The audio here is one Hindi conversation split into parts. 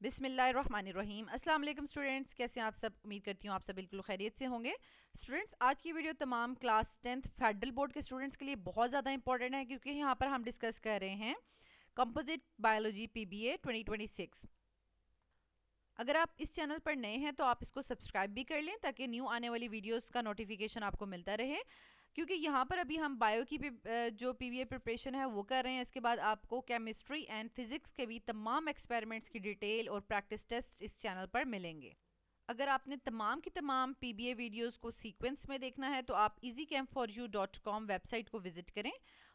बिस्मिल्लाहिर्रहमानिर्रहीम। अस्सलाम वालेकुम स्टूडेंट्स, कैसे हैं आप सब। उम्मीद करती हूँ आप सब बिल्कुल खैरियत से होंगे। स्टूडेंट्स, आज की वीडियो तमाम क्लास 10th फेडरल बोर्ड के स्टूडेंट्स के लिए बहुत ज़्यादा इंपॉर्टेंट है, क्योंकि यहाँ पर हम डिस्कस कर रहे हैं कंपोजिट बायोलॉजी पीबीए 2026। अगर आप इस चैनल पर नए हैं तो आप इसको सब्सक्राइब भी कर लें, ताकि न्यू आने वाली वीडियोस का नोटिफिकेशन आपको मिलता रहे। क्योंकि यहाँ पर अभी हम बायो की जो पीवीए प्रिपरेशन है वो कर रहे हैं। इसके बाद आपको केमिस्ट्री एंड फिजिक्स के भी तमाम एक्सपेरिमेंट्स की डिटेल और प्रैक्टिस टेस्ट इस चैनल पर मिलेंगे। अगर आपने तमाम की तमाम पीबीए वीडियोस को सीक्वेंस में देखना है तो आप easycamp4u.com वेबसाइट को विजिट करें,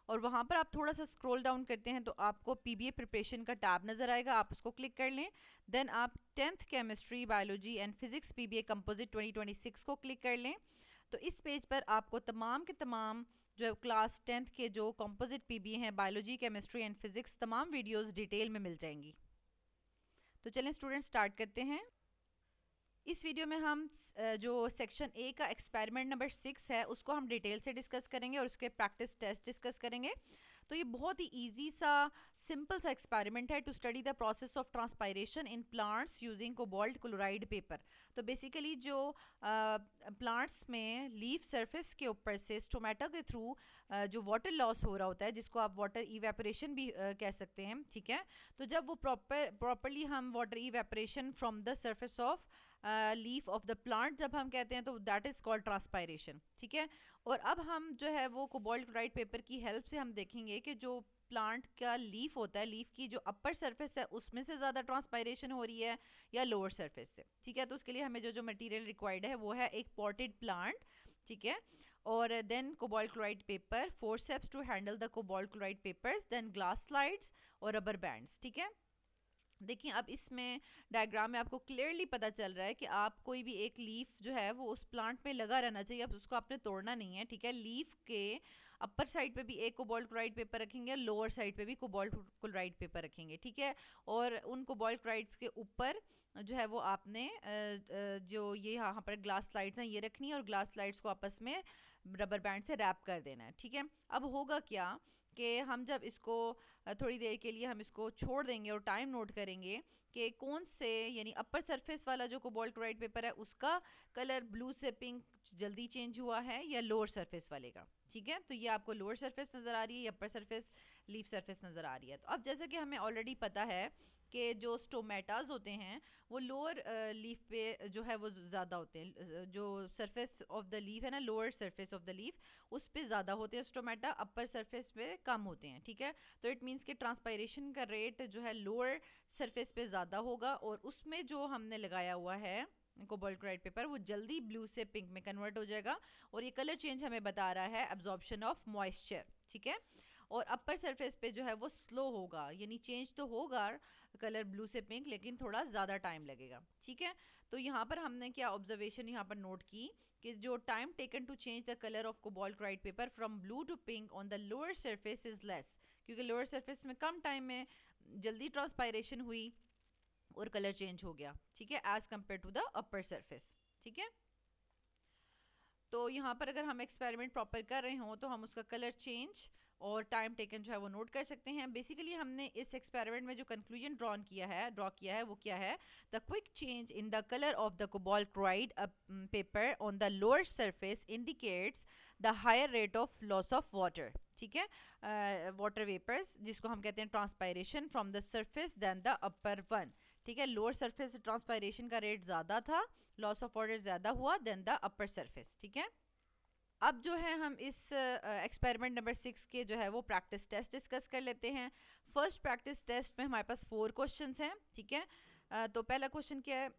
और वहाँ पर आप थोड़ा सा स्क्रॉल डाउन करते हैं तो आपको पीबीए प्रिपरेशन का टैब नज़र आएगा, आप उसको क्लिक कर लें। देन आप 10th chemistry, biology and physics PBA composite 2026 को क्लिक कर लें। तो इस पेज पर आपको तमाम के तमाम जो क्लास 10th के जो कंपोजिट पीबीए हैं, बायोलॉजी, केमिस्ट्री एंड फिजिक्स, तमाम वीडियोस डिटेल में मिल जाएंगी। तो चलें स्टूडेंट, स्टार्ट करते हैं। इस वीडियो में हम जो सेक्शन ए का एक्सपेरिमेंट नंबर 6 है उसको हम डिटेल से डिस्कस करेंगे और उसके प्रैक्टिस टेस्ट डिस्कस करेंगे। तो ये बहुत ही इजी सा सिंपल सा एक्सपेरिमेंट है to study the process of transpiration in plants using cobalt chloride paper. तो बेसिकली जो प्लांट्स में लीफ सरफेस के ऊपर से स्टोमेटा के थ्रू जो वाटर लॉस हो रहा होता है, जिसको आप वाटर इवेपोरेशन भी कह सकते हैं, ठीक है। तो जब वो प्रॉपरली हम water evaporation from the surface of leaf of the plant जब हम कहते हैं तो दैट इज कॉल्ड ट्रांसपायरेशन, ठीक है। और अब हम जो है वो कोबाल्ट क्लोराइड पेपर की हेल्प से हम देखेंगे कि जो प्लांट का लीफ होता है, लीफ की जो अपर सरफेस है उसमें से ज़्यादा ट्रांसपायरेशन हो रही है या लोअर सरफेस से, ठीक है। तो उसके लिए हमें जो जो मटेरियल रिक्वायर्ड है वो है एक पॉटेड प्लांट, ठीक है, और then cobalt chloride paper, forceps to handle the cobalt chloride papers, then glass slides और रबर बैंड्स, ठीक है। देखिए अब इसमें डायग्राम में आपको क्लियरली पता चल रहा है कि आप कोई भी एक लीफ जो है वो उस प्लांट में लगा रहना चाहिए, अब उसको आपने तोड़ना नहीं है, ठीक है। लीफ के अपर साइड पे भी एक कोबाल्ट क्लोराइड पेपर रखेंगे और लोअर साइड पे भी कोबाल्ट क्लोराइड पेपर रखेंगे, ठीक है। और उन कोबाल्ट क्लोराइड्स के ऊपर जो है वो आपने जो ये यहाँ पर ग्लास स्लाइड्स हैं ये रखनी है और ग्लास स्लाइड्स को आपस में रबर बैंड से रैप कर देना है, ठीक है। अब होगा क्या कि हम जब इसको थोड़ी देर के लिए हम इसको छोड़ देंगे और टाइम नोट करेंगे कि कौन से, यानी अपर सरफेस वाला जो कोबाल्ट क्लोराइड पेपर है उसका कलर ब्लू से पिंक जल्दी चेंज हुआ है या लोअर सरफेस वाले का, ठीक है। तो ये आपको लोअर सरफेस नज़र आ रही है या अपर सरफेस लीफ सरफेस नज़र आ रही है। तो अब जैसे कि हमें ऑलरेडी पता है कि जो स्टोमेटाज होते हैं वो लोअर लीफ पे जो है वो ज़्यादा होते हैं, जो सरफेस ऑफ द लीफ है ना, lower surface of the leaf उस पे ज़्यादा होते हैं स्टोमेटा, अपर सरफेस पे कम होते हैं, ठीक है। तो इट मीन्स कि ट्रांसपायरेशन का रेट जो है लोअर सरफेस पे ज़्यादा होगा, और उसमें जो हमने लगाया हुआ है कोबाल्ट क्लोराइड पेपर वो जल्दी ब्लू से पिंक में कन्वर्ट हो जाएगा, और ये कलर चेंज हमें बता रहा है एब्जॉर्प्शन ऑफ मॉइस्चर, ठीक है। और अपर सरफेस पे जो है वो स्लो होगा, यानी चेंज तो होगा कलर ब्लू से पिंक, लेकिन थोड़ा ज़्यादा टाइम लगेगा, ठीक है। तो यहाँ पर हमने क्या ऑब्जर्वेशन यहाँ पर नोट की कि जो time taken to change the colour of cobalt chloride paper from blue to pink on the lower surface is less, क्योंकि लोअर सरफेस में कम टाइम में जल्दी ट्रांसपायरेशन हुई और कलर चेंज हो गया, ठीक है, as compare to the upper surface, ठीक है। तो यहाँ पर अगर हम एक्सपेरिमेंट प्रॉपर कर रहे हों तो हम उसका कलर चेंज और टाइम टेकन जो है वो नोट कर सकते हैं। बेसिकली हमने इस एक्सपेरिमेंट में जो कंक्लूजन ड्रॉ किया है वो क्या है, the quick change in the colour of the cobalt chloride paper on the lower surface indicates the higher rate of loss of water, ठीक है, वाटर वेपर्स, जिसको हम कहते हैं transpiration from the surface than the upper one, ठीक है। लोअर सरफेस से ट्रांसपायरेशन का रेट ज़्यादा था, लॉस ऑफ वाटर ज़्यादा हुआ देन द अपर सरफेस, ठीक है। अब जो है हम इस एक्सपेरिमेंट नंबर 6 के जो है वो प्रैक्टिस टेस्ट डिस्कस कर लेते हैं। फर्स्ट प्रैक्टिस टेस्ट में हमारे पास 4 क्वेश्चंस हैं, ठीक है। तो पहला क्वेश्चन क्या है,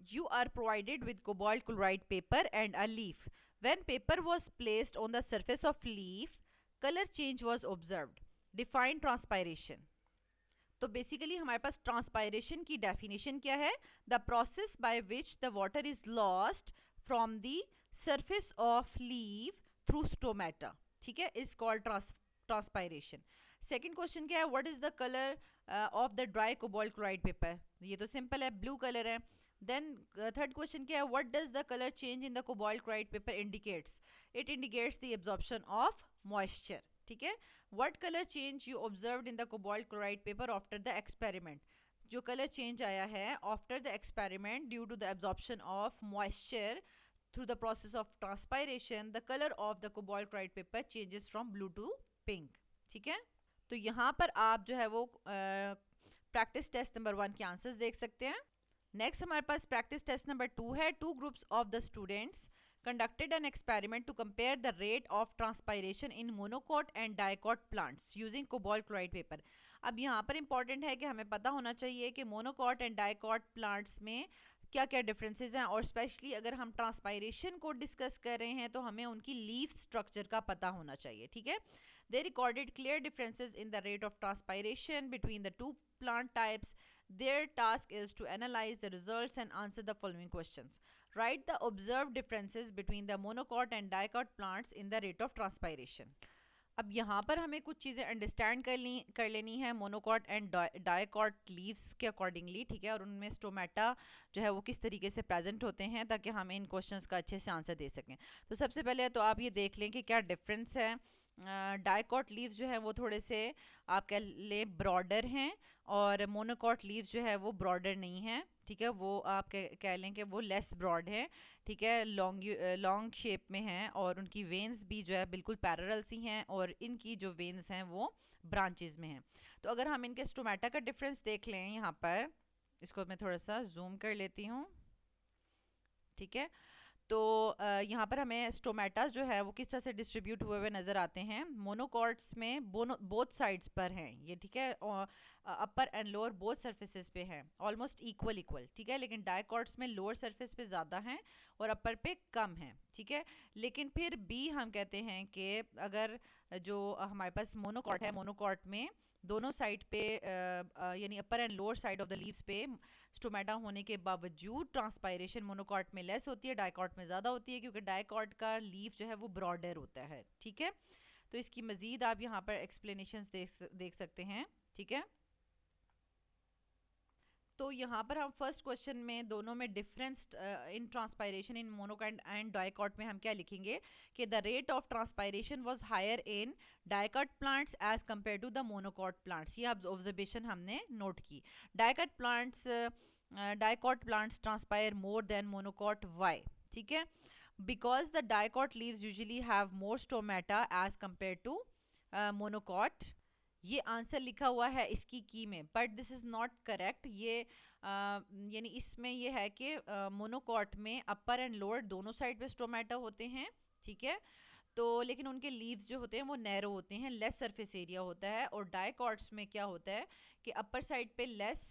you are provided with cobalt chloride paper and a leaf. When paper was placed on the surface of leaf, color change was observed. Define transpiration. तो बेसिकली हमारे पास ट्रांसपायरेशन की डेफिनेशन क्या है, the process by which the water is lost from the surface of leaf through stomata, ठीक है, is called transpiration. Second question क्या है, what is the colour of the dry cobalt chloride paper, ये तो सिंपल है, ब्लू कलर है। देन थर्ड क्वेश्चन क्या है, what does the colour change in the cobalt chloride paper indicates, it indicates the absorption of moisture, ठीक है। What colour change you observed in the cobalt chloride paper after the experiment, जो कलर चेंज आया है after the experiment due to the absorption of moisture through the process of transpiration, the colour of the cobalt chloride paper changes from blue to pink. ठीक है, तो यहाँ पर आप जो है वो प्रैक्टिस टेस्ट नंबर 1 के आंसर्स देख सकते हैं। नेक्स्ट हमारे पास प्रैक्टिस टेस्ट नंबर 2 है। 2 groups of the students conducted an experiment to compare the rate of transpiration in monocot and dicot plants using cobalt chloride paper। अब यहाँ पर important है कि हमें पता होना चाहिए कि monocot and dicot plants में क्या क्या डिफरेंसेस हैं, और स्पेशली अगर हम ट्रांसपायरेशन को डिस्कस कर रहे हैं तो हमें उनकी लीफ स्ट्रक्चर का पता होना चाहिए। ठीक है, they recorded clear differences in the rate of transpiration between the two plant types. Their task is to analyze the results and answer the following questions. Write the observed differences between the monocot and dicot plants in the rate of transpiration. अब यहाँ पर हमें कुछ चीज़ें अंडरस्टैंड कर लेनी है मोनोकॉट एंड डाइकॉट लीव्स के अकॉर्डिंगली। ठीक है, और उनमें स्टोमेटा जो है वो किस तरीके से प्रेजेंट होते हैं ताकि हम इन क्वेश्चंस का अच्छे से आंसर दे सकें। तो सबसे पहले तो आप ये देख लें कि क्या डिफरेंस है। डाइकॉट लीव्स जो है वो थोड़े से आप कह लें ब्रॉडर हैं, और मोनोकॉट लीव्स जो है वो ब्रॉडर नहीं है। ठीक है, वो आप कह लें कि वो लेस ब्रॉड है। ठीक है, लॉन्ग शेप में हैं, और उनकी वेन्स भी जो है बिल्कुल पैरेलल सी हैं, और इनकी जो वेन्स हैं वो ब्रांचेस में हैं। तो अगर हम इनके स्टोमेटा का डिफरेंस देख लें, यहाँ पर इसको मैं थोड़ा सा जूम कर लेती हूँ। ठीक है, तो यहाँ पर हमें स्टोमेटास जो है वो किस तरह से डिस्ट्रीब्यूट हुए हुए नज़र आते हैं। मोनोकॉट्स में बोथ साइड्स पर हैं ये। ठीक है, अपर एंड लोअर बोथ सरफेसेस पे हैं, ऑलमोस्ट इक्वल। ठीक है, लेकिन डाइकॉट्स में लोअर सरफेस पे ज़्यादा हैं और अपर पे कम हैं। ठीक है, लेकिन फिर भी हम कहते हैं कि अगर जो हमारे पास मोनोकॉट है, मोनोकॉट में दोनों साइड पे यानी upper and lower side of the leaves पे स्टोमेटा होने के बावजूद ट्रांसपायरेशन मोनोकॉट में लेस होती है, डाइकॉट में ज़्यादा होती है, क्योंकि डाइकॉट का लीफ जो है वो ब्रॉडर होता है। ठीक है, तो इसकी मज़ीद आप यहाँ पर एक्सप्लेनेशंस देख सकते हैं। ठीक है, तो यहाँ पर हम फर्स्ट क्वेश्चन में दोनों में difference in transpiration in monocot and dicot में हम क्या लिखेंगे कि the rate of transpiration was higher in dicot plants as compare to the monocot plants. ये ऑब्जर्वेशन हमने नोट की। Dicot plants transpire more than monocot. Why? ठीक है, because the dicot leaves usually have more stomata as compare to monocot. ये आंसर लिखा हुआ है इसकी की में, but this is not correct. ये यानी इसमें ये है कि मोनोकॉट में अपर एंड लोअर दोनों साइड पे स्टोमेटा होते हैं। ठीक है, तो लेकिन उनके लीव्स जो होते हैं वो नैरो होते हैं, लेस सरफेस एरिया होता है। और डाइकॉट्स में क्या होता है कि अपर साइड पे लेस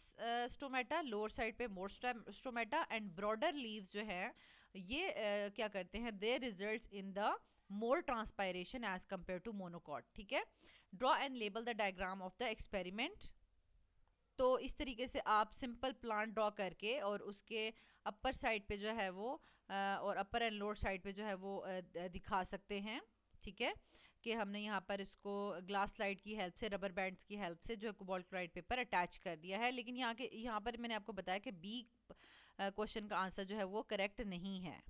स्टोमेटा, लोअर साइड पे more stomata, and broader leaves जो है ये क्या करते हैं, they results in the more transpiration as compare to monocot. ठीक है, draw and label the diagram of the experiment. तो इस तरीके से आप सिंपल प्लांट ड्रॉ करके और उसके अपर साइड पे जो है वो और अपर एंड लोअर साइड पे जो है वो दिखा सकते हैं। ठीक है, कि हमने यहाँ पर इसको ग्लास स्लाइड की हेल्प से, रबर बैंड्स की हेल्प से जो है कोबाल्ट क्लोराइड पेपर अटैच कर दिया है। लेकिन यहाँ पर मैंने आपको बताया कि बी क्वेश्चन का आंसर जो है वो करेक्ट नहीं है,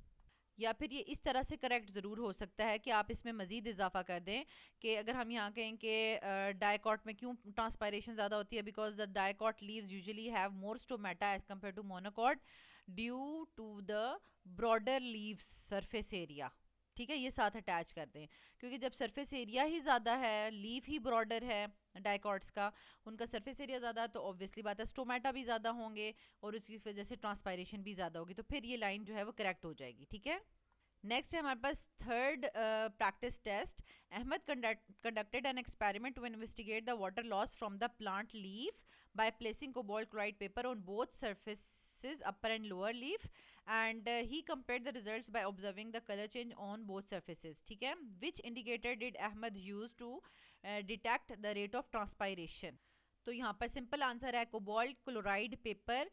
या फिर ये इस तरह से करेक्ट ज़रूर हो सकता है कि आप इसमें मज़ीद इजाफा कर दें कि अगर हम यहाँ कहें कि डाइकॉट में क्यों ट्रांसपायरेशन ज़्यादा होती है, because the dicot leaves usually have more stomata as compare to monocot due to the broader leaves surface area. ठीक है, ये साथ अटैच कर दें, क्योंकि जब सरफेस एरिया ही ज़्यादा है, लीफ ही ब्रॉडर है डाइकॉट्स का, उनका सरफेस एरिया ज़्यादा, तो ऑब्वियसली बात है स्टोमेटा भी ज़्यादा होंगे और उसकी वजह से ट्रांसपायरेशन भी ज़्यादा होगी, तो फिर ये लाइन जो है वो करेक्ट हो जाएगी। ठीक है, नेक्स्ट है हमारे पास third practice test. Ahmed conducted an experiment to investigate the water loss from the plant leaf by placing cobalt chloride paper on both surfaces, upper and lower leaf, and he compared the results by observing the color change on both surfaces. ठीक है, which indicator did Ahmed use to detect the rate of transpiration? तो यहाँ पर सिंपल आंसर है cobalt chloride paper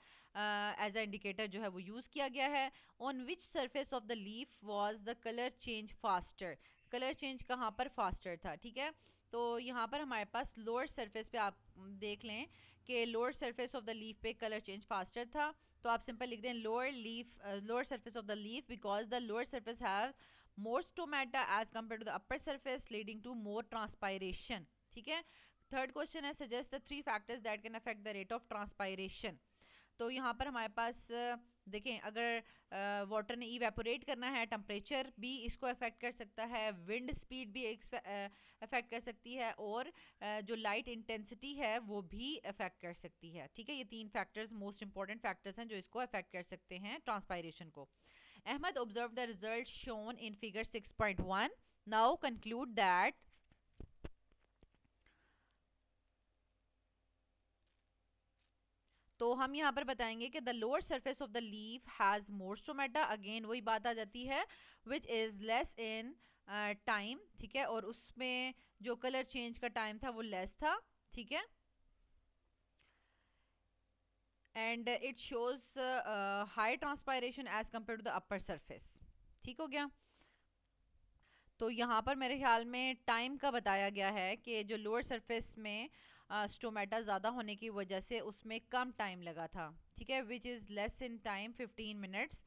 as a indicator जो है वो यूज़ किया गया है। On which surface of the leaf was the colour change faster? Colour change कहाँ पर फास्टर था? ठीक है, तो यहाँ पर हमारे पास लोअर सरफेस पे आप देख लें कि lower surface of the leaf पे कलर चेंज फास्टर था, तो आप सिंपल लिख दें lower surface of the leaf, because the lower surface have more stomata as compare to the upper surface leading to more transpiration. ठीक है, थर्ड क्वेश्चन है suggest the 3 factors that can affect the rate of transpiration. तो यहाँ पर हमारे पास देखें, अगर वाटर ने इवेपोरेट करना है, टेम्परेचर भी इसको अफेक्ट कर सकता है, विंड स्पीड भी अफेक्ट कर सकती है, और जो लाइट इंटेंसिटी है वो भी अफेक्ट कर सकती है। ठीक है, ये 3 फैक्टर्स मोस्ट इंपॉर्टेंट फैक्टर्स हैं जो इसको अफेक्ट कर सकते हैं ट्रांसपायरेशन को। Ahmad observe the result shown in figure 6.1। Now conclude that तो हम यहाँ पर बताएंगे कि the lower surface of the leaf has more stomata. Again वही बात आ जाती है, which is less in time. ठीक है, और उसमें जो कलर चेंज का टाइम था वो लेस था। ठीक है, and it shows high transpiration as compare to the upper surface. ठीक हो गया। तो यहाँ पर मेरे ख्याल में टाइम का बताया गया है कि जो लोअर सरफेस में स्टोमेटा ज़्यादा होने की वजह से उसमें कम टाइम लगा था। ठीक है, which is less in time 15 minutes,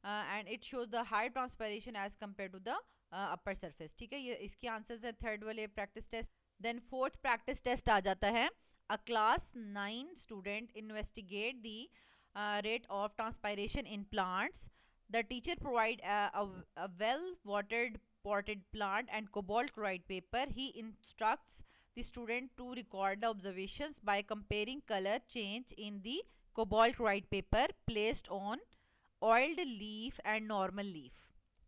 and it shows the high transpiration as compare to the upper surface. ठीक है, ये इसके आंसर्स हैं थर्ड वाले practice test. Then fourth practice test आ जाता है। A class 9 student investigate the rate of transpiration in plants. The teacher provide a well-watered potted plant and cobalt chloride paper. He instructs the student to record the observations by comparing color change in the cobalt chloride paper placed on oiled leaf and normal leaf.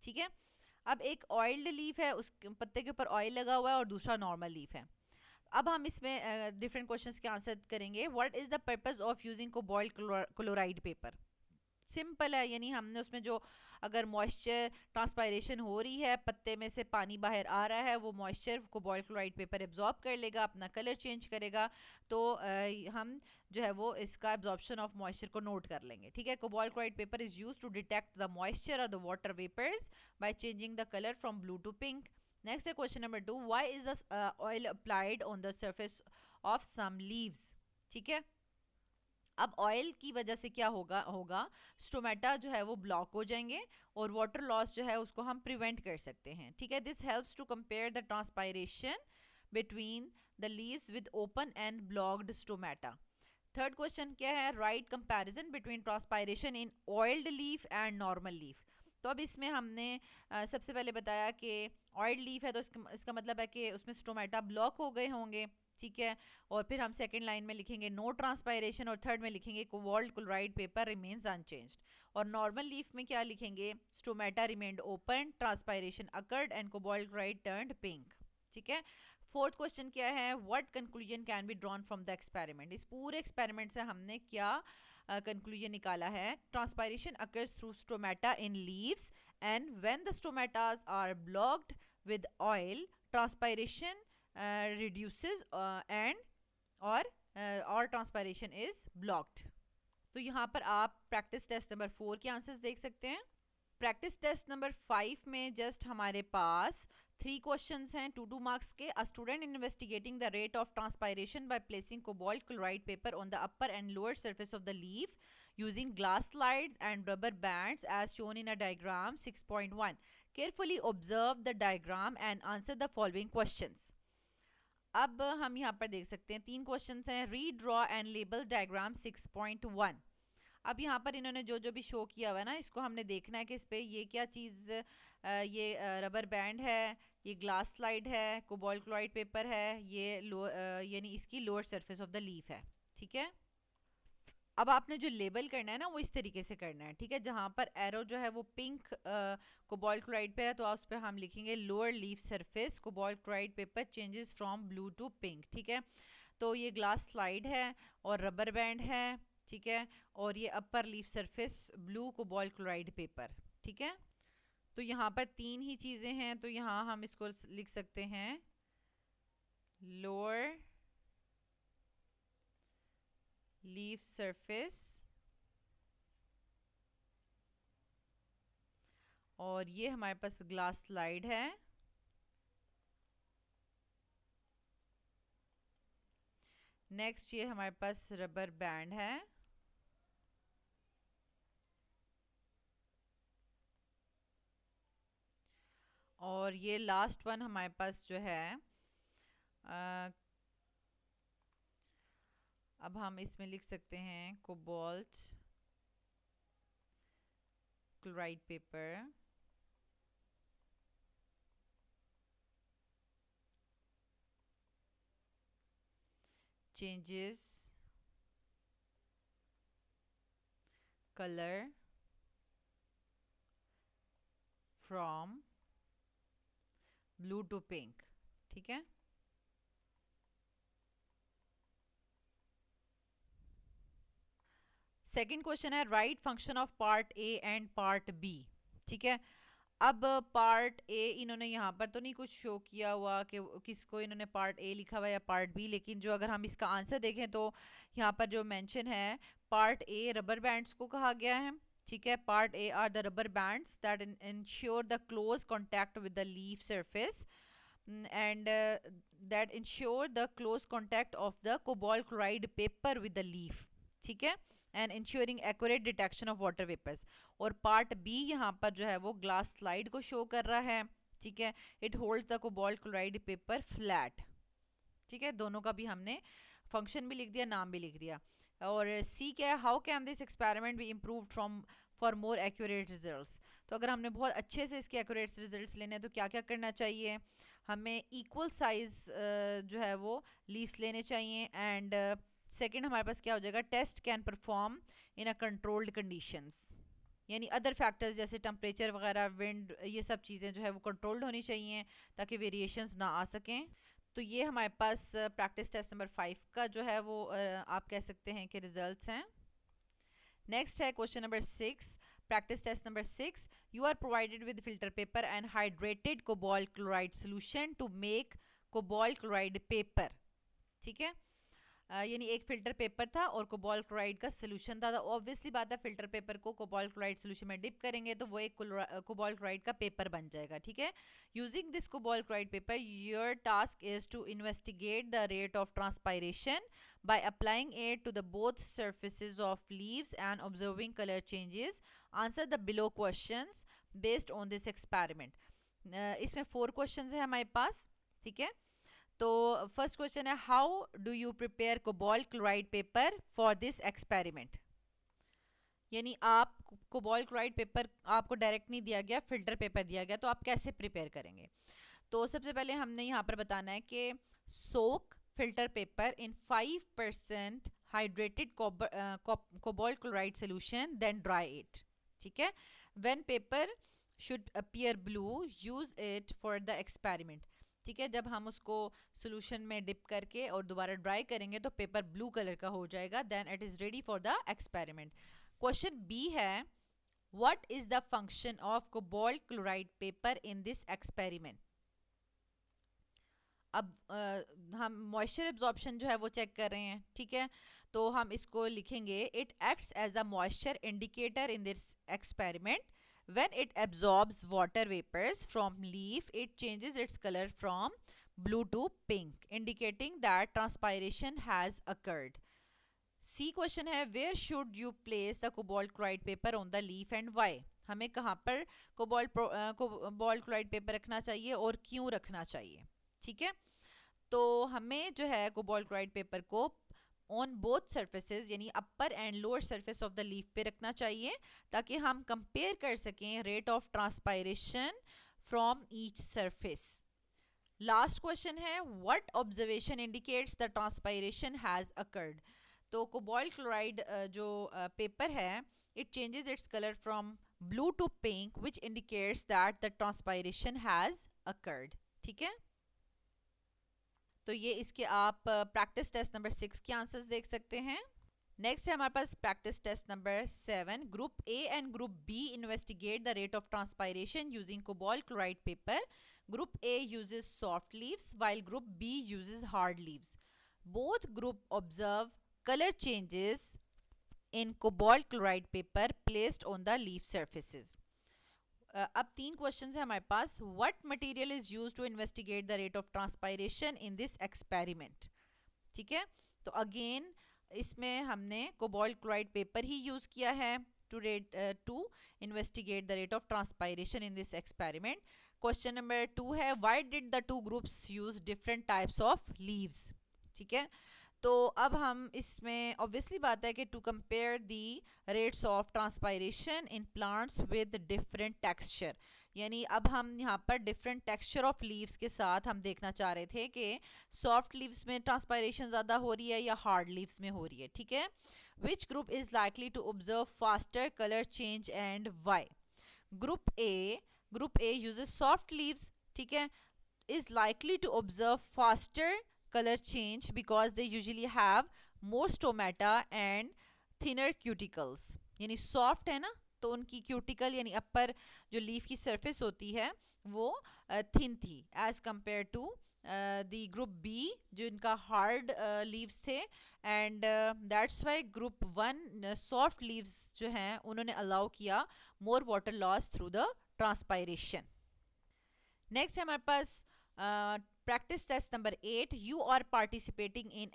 ठीक है, अब एक ऑयल्ड लीफ है, उस पत्ते के ऊपर ऑयल लगा हुआ है, और दूसरा नॉर्मल लीफ है। अब हम इसमें डिफरेंट क्वेश्चंस के आंसर करेंगे। What is the purpose of using cobalt chloride paper? Simple है, यानी हमने उसमें जो अगर मॉइस्चर ट्रांसपायरेशन हो रही है, पत्ते में से पानी बाहर आ रहा है, वो moisture cobalt chloride paper absorb कर लेगा, अपना कलर चेंज करेगा, तो हम जो है वो इसका एब्जॉर्प्शन ऑफ मॉइस्चर को नोट कर लेंगे। ठीक है, cobalt chloride paper is used to detect the moisture और the water vapours by changing the colour from blue to pink. Next है question number 2, why is the oil applied on the surface of some leaves? ठीक है, अब ऑयल की वजह से क्या होगा स्टोमेटा जो है वो ब्लॉक हो जाएंगे, और वाटर लॉस जो है उसको हम प्रिवेंट कर सकते हैं। ठीक है, this helps to compare the transpiration between the leaves with open and blocked stomata. Third question क्या है? Write comparison between transpiration in oiled leaf and normal leaf. तो अब इसमें हमने सबसे पहले बताया कि ऑयल्ड लीफ है तो इसका मतलब है कि उसमें स्टोमेटा ब्लॉक हो गए होंगे। ठीक है, और फिर हम सेकंड लाइन में लिखेंगे नो ट्रांसपायरेशन, और थर्ड में लिखेंगे cobalt chloride paper remains unchanged. और नॉर्मल लीफ में क्या लिखेंगे? Stomata remained open, transpiration occurred and cobalt chloride turned pink. ठीक है, फोर्थ क्वेश्चन क्या है? What conclusion can be drawn from the experiment? इस पूरे एक्सपेरिमेंट से हमने क्या कंक्लूजन निकाला है? Transpiration occurs through stomata in leaves, and when the stomatas are blocked with oil, transpiration reduces and और ट्रांसपायरेशन इज ब्लॉक्ड। तो यहाँ पर आप प्रैक्टिस टेस्ट नंबर 4 के आंसर्स देख सकते हैं। प्रैक्टिस टेस्ट नंबर 5 में जस्ट हमारे पास 3 क्वेश्चंस हैं 2 मार्क्स के। A student investigating the rate of transpiration by placing cobalt chloride paper on the upper and lower surface of the leaf using glass slides and rubber bands as shown in a diagram 6.1. Carefully observe the diagram and answer the following questions. अब हम यहाँ पर देख सकते हैं 3 क्वेश्चंस हैं। Read, draw and label diagram 6.1। अब यहाँ पर इन्होंने जो जो भी शो किया हुआ है ना, इसको हमने देखना है कि इस पे ये क्या चीज़, ये रबर बैंड है, ये ग्लास स्लाइड है, कोबाल्ट क्लोराइड पेपर है, ये यानी इसकी lower surface of the leaf है। ठीक है, अब आपने जो लेबल करना है ना वो इस तरीके से करना है। ठीक है, जहाँ पर एरो जो है वो पिंक कोबाल्ट क्लोराइड पे है, तो उस पर हम लिखेंगे lower leaf surface cobalt chloride paper changes from blue to pink. ठीक है, तो ये ग्लास स्लाइड है और रबर बैंड है। ठीक है, और ये upper leaf surface blue cobalt chloride paper. ठीक है, तो यहाँ पर 3 ही चीज़ें हैं, तो यहाँ हम इसको लिख सकते हैं लोअर लीफ सरफेस, और ये हमारे पास ग्लास स्लाइड है, नेक्स्ट ये हमारे पास रबर बैंड है, और ये लास्ट वन हमारे पास जो है अब हम इसमें लिख सकते हैं cobalt chloride paper changes color from blue to pink। ठीक है, सेकंड क्वेश्चन है write function of part A and part B. ठीक है, अब पार्ट ए इन्होंने यहाँ पर तो नहीं कुछ शो किया हुआ कि किसको इन्होंने पार्ट ए लिखा हुआ या पार्ट बी, लेकिन जो अगर हम इसका आंसर देखें तो यहाँ पर जो मेंशन है पार्ट ए रबर बैंड्स को कहा गया है। ठीक है, part A R the rubber bands that ensure the close contact with the leaf surface and that ensure the close contact of the cobalt chloride paper with the leaf। ठीक है, and ensuring accurate detection of water vapours. और पार्ट बी यहाँ पर जो है वो ग्लास स्लाइड को शो कर रहा है। ठीक है, it holds the cobalt chloride paper flat. ठीक है, दोनों का भी हमने फंक्शन भी लिख दिया, नाम भी लिख दिया। और सी क्या है, how can this experiment be improved from for more accurate results. तो अगर हमने बहुत अच्छे से इसके एक्यूरेट रिजल्ट्स लेने हैं तो क्या क्या करना चाहिए, हमें इक्वल साइज जो है वो लीव्स लेने चाहिए। एंड सेकेंड हमारे पास क्या हो जाएगा, test can perform in a controlled conditions, यानी अदर फैक्टर्स जैसे टेम्परेचर वगैरह, विंड, ये सब चीज़ें जो है वो कंट्रोल्ड होनी चाहिए ताकि वेरिएशंस ना आ सकें। तो ये हमारे पास प्रैक्टिस टेस्ट नंबर 5 का जो है वो आप कह सकते हैं कि रिजल्ट्स हैं। नेक्स्ट है question number 6, practice test number 6, you are provided with filter paper and hydrated cobalt chloride solution to make cobalt chloride paper. ठीक है, यानी एक फिल्टर पेपर था और कोबाल्ट क्लोराइड का सोल्यूशन था। तो ऑब्वियसली बात है फिल्टर पेपर को कोबाल्ट क्लोराइड सोल्यूशन में डिप करेंगे तो वो एक कोबाल्ट क्लोराइड का पेपर बन जाएगा। ठीक है, using this cobalt chloride paper your task is to investigate the rate of transpiration by applying it to the both surfaces of leaves and observing color changes। Answer the below questions based on this experiment। इसमें 4 क्वेश्चंस है हमारे पास। ठीक है, तो फर्स्ट क्वेश्चन है how do you prepare cobalt chloride paper for this experiment. यानी आप कोबाल्ट क्लोराइड पेपर आपको डायरेक्ट नहीं दिया गया, फिल्टर पेपर दिया गया, तो आप कैसे प्रिपेयर करेंगे। तो सबसे पहले हमने यहाँ पर बताना है कि सोक filter paper in 5% hydrated cobalt chloride solution then dry it। ठीक है, when paper should appear blue use it for the experiment। ठीक है, जब हम उसको सोल्यूशन में डिप करके और दोबारा ड्राई करेंगे तो पेपर ब्लू कलर का हो जाएगा, then it is ready for the experiment. Question B है what is the function of cobalt chloride paper in this experiment. अब हम मॉइस्चर एब्जॉर्प्शन जो है वो चेक कर रहे हैं। ठीक है, तो हम इसको लिखेंगे it acts as a moisture indicator in this experiment when it absorbs water vapours from leaf it changes its colour from blue to pink indicating that transpiration has occurred. C question है where should you place the cobalt chloride paper on the leaf and why. हमें कहाँ पर कोबाल्ट क्लोराइड पेपर रखना चाहिए और क्यों रखना चाहिए। ठीक है, तो हमें जो है कोबाल्ट क्लोराइड पेपर को ऑन बोथ सरफेसेस यानी upper and lower surface of the leaf पे रखना चाहिए ताकि हम कंपेयर कर सकें rate of transpiration from each surface. Last question है what observation indicates the transpiration has occurred. तो कोबाल्ट क्लोराइड जो पेपर है it changes its colour from blue to pink which indicates that the transpiration has occurred. ठीक है, तो ये इसके आप प्रैक्टिस टेस्ट नंबर 6 के आंसर्स देख सकते हैं। नेक्स्ट है हमारे पास practice test number 7, group A and group B investigate the rate of transpiration using cobalt chloride paper. Group A uses soft leaves while group B uses hard leaves. Both group observe colour changes in cobalt chloride paper placed on the leaf surfaces. अब 3 क्वेश्चन है हमारे पास। What material is used to investigate the rate of transpiration in this experiment. ठीक है, तो अगेन इसमें हमने कोबाल्ट क्लोराइड पेपर ही यूज किया है to investigate the rate of transpiration in this experiment. Question number 2 है why did the two groups use different types of leaves. ठीक है, तो अब हम इसमें ऑब्वियसली बात है कि to compare the rates of transpiration in plants with different texture, यानी अब हम यहाँ पर डिफरेंट टेक्सचर ऑफ लीव्स के साथ हम देखना चाह रहे थे कि सॉफ्ट लीव्स में ट्रांसपायरेशन ज़्यादा हो रही है या हार्ड लीव्स में हो रही है, ठीक है। Which group is likely to observe faster colour change and why? Group A uses soft leaves, ठीक है, is likely to observe faster color change because they usually have more stomata and thinner cuticles, यानी soft है ना तो उनकी क्यूटिकल यानी अपर जो लीफ की सरफेस होती है वो थिन थी as compare to the group B जो इनका हार्ड लीव्स थे, and that's why group one soft leaves जो हैं उन्होंने अलाउ किया more water loss through the transpiration. Next है हमारे पास practice test number 8. You are participating in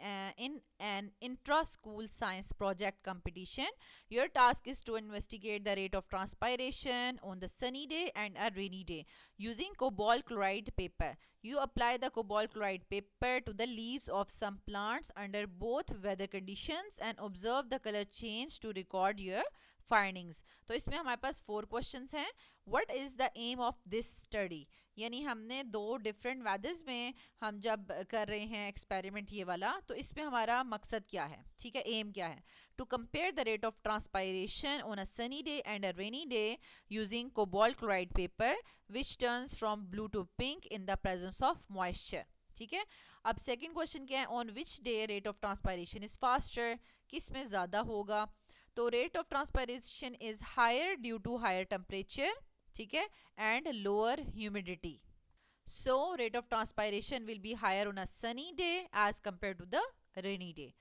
an intra-school science project competition. Your task is to investigate the rate of transpiration on the sunny day and a rainy day using cobalt chloride paper. You apply the cobalt chloride paper to the leaves of some plants under both weather conditions and observe the color change to record your findings. तो इसमें हमारे पास 4 questions हैं. What is the aim of this study? यानी हमने 2 डिफरेंट वेदर्स में हम जब कर रहे हैं एक्सपेरिमेंट ये वाला, तो इसमें हमारा मकसद क्या है, ठीक है, एम क्या है? To compare the rate of transpiration on a sunny day and a rainy day using cobalt chloride paper which turns from blue to pink in the presence of moisture, ठीक है। अब सेकेंड क्वेश्चन क्या है? On which day rate of transpiration is faster, किस में ज़्यादा होगा? तो rate of transpiration is higher due to higher temperature, ठीक है, and lower humidity. So rate of transpiration will be higher on a sunny day as compare to the rainy day.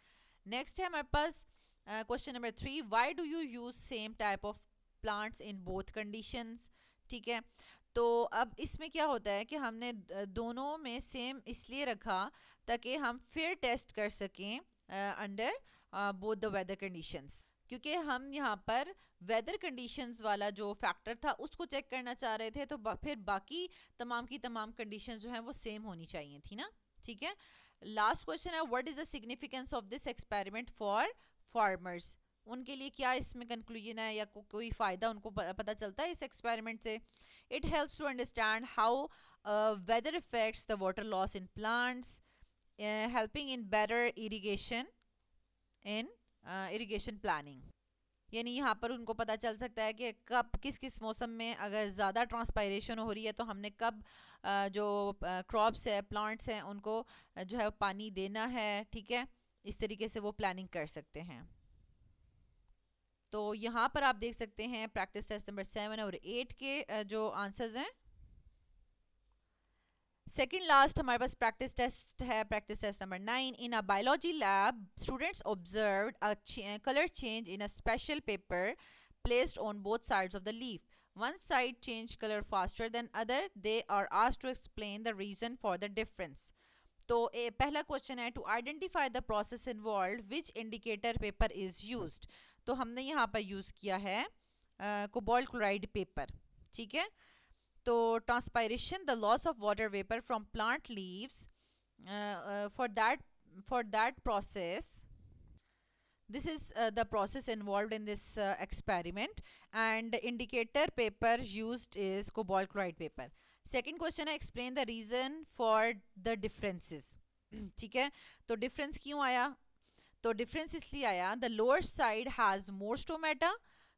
Next है हमारे पास question number 3, why do you use same type of plants in both conditions, ठीक है। तो अब इसमें क्या होता है कि हमने दोनों में सेम इसलिए रखा ताकि हम फिर टेस्ट कर सकें under both the weather conditions, क्योंकि हम यहाँ पर वेदर कंडीशंस वाला जो फैक्टर था उसको चेक करना चाह रहे थे, तो फिर बाकी तमाम की तमाम कंडीशंस जो हैं वो सेम होनी चाहिए थी ना, ठीक है। लास्ट क्वेश्चन है, what is the significance of this experiment for farmers? उनके लिए क्या इसमें कंक्लूजन है या कोई फ़ायदा उनको पता चलता है इस एक्सपेरिमेंट से? It helps to understand how weather effects the water loss in plants, helping in better irrigation planning, यानी यहाँ पर उनको पता चल सकता है कि कब किस किस मौसम में अगर ज़्यादा ट्रांसपायरेशन हो रही है तो हमने कब जो क्रॉप्स है, प्लांट्स हैं, उनको जो है पानी देना है, ठीक है, इस तरीके से वो प्लानिंग कर सकते हैं। तो यहाँ पर आप देख सकते हैं प्रैक्टिस टेस्ट नंबर 7 और 8 के जो आंसर्स हैं। सेकेंड लास्ट हमारे पास प्रैक्टिस टेस्ट है, practice test number 9। In a biology lab students observed a colour change in a special paper placed on both sides of the leaf. One side changed color faster than other. They are asked to explain the reason for the difference. तो पहला क्वेश्चन है, to identify the process involve which indicator paper is used. तो हमने यहाँ पर यूज़ किया है कोबाल्ट क्लोराइड पेपर, ठीक है। तो transpiration, the loss of water vapour from plant leaves, for that process, this is the process involved in this experiment, and indicator paper used is cobalt chloride paper. Second question है, explain the reason for the differences. ठीक है, तो difference क्यों आया? तो difference इसलिए आया, the lower side has more stomata,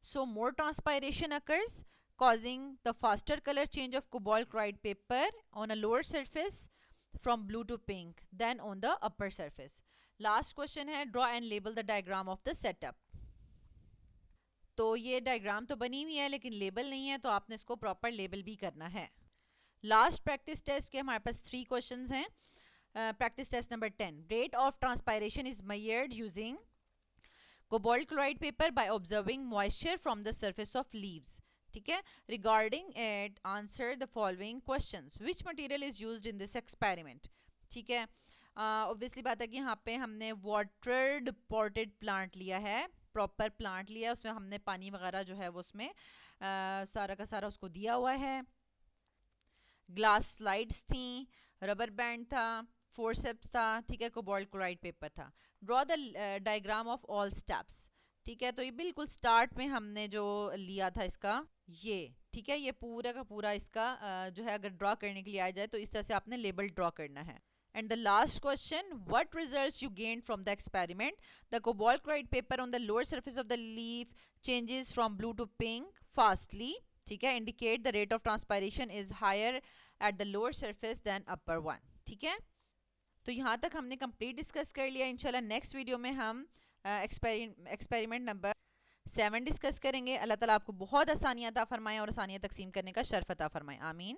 so more transpiration occurs, causing the faster color change of cobalt chloride paper on a lower surface from blue to pink than on the upper surface. Last question है, draw and label the diagram of the setup. तो ये डायग्राम तो बनी हुई है लेकिन लेबल नहीं है, तो आपने इसको प्रॉपर लेबल भी करना है। लास्ट प्रैक्टिस टेस्ट के हमारे पास 3 क्वेश्चंस हैं। Practice test number 10, rate of transpiration is measured using cobalt chloride paper by observing moisture from the surface of leaves, ठीक है। Regarding it answer the following questions, which material is used in this experiment, ठीक है। ऑब्वियसली बात है कि यहाँ पे हमने वाटर्ड पॉटेड प्लांट लिया है, प्रॉपर प्लांट लिया है, उसमें हमने पानी वगैरह जो है वो उसमें सारा का सारा उसको दिया हुआ है। ग्लास स्लाइड्स थी, रबर बैंड था, फोर्सेप्स था, ठीक है, कोबाल्ट क्लोराइड पेपर था। Draw the diagram of all steps. ठीक है, तो ये बिल्कुल स्टार्ट में हमने जो लिया था इसका ये, ठीक है, ये पूरा का पूरा इसका जो है अगर ड्रॉ करने के लिए आ जाए तो इस तरह से आपने लेबल ड्रॉ करना है। And the last question, what results you gained from the experiment? The cobalt chloride paper on the lower surface of the leaf changes from blue to pink fastly. ठीक है, indicate the rate of transpiration is higher at the lower surface than upper one. ठीक है, तो यहाँ तक हमने कंप्लीट डिस्कस कर लिया। इंशाल्लाह नेक्स्ट वीडियो में हम एक्सपेरिमेंट नंबर 7 डिस्कस करेंगे। अल्लाह ताला आपको बहुत आसानियाँ अता फरमाएं और आसानियाँ तकसीम करने का शर्फ अता फरमाएं। आमीन।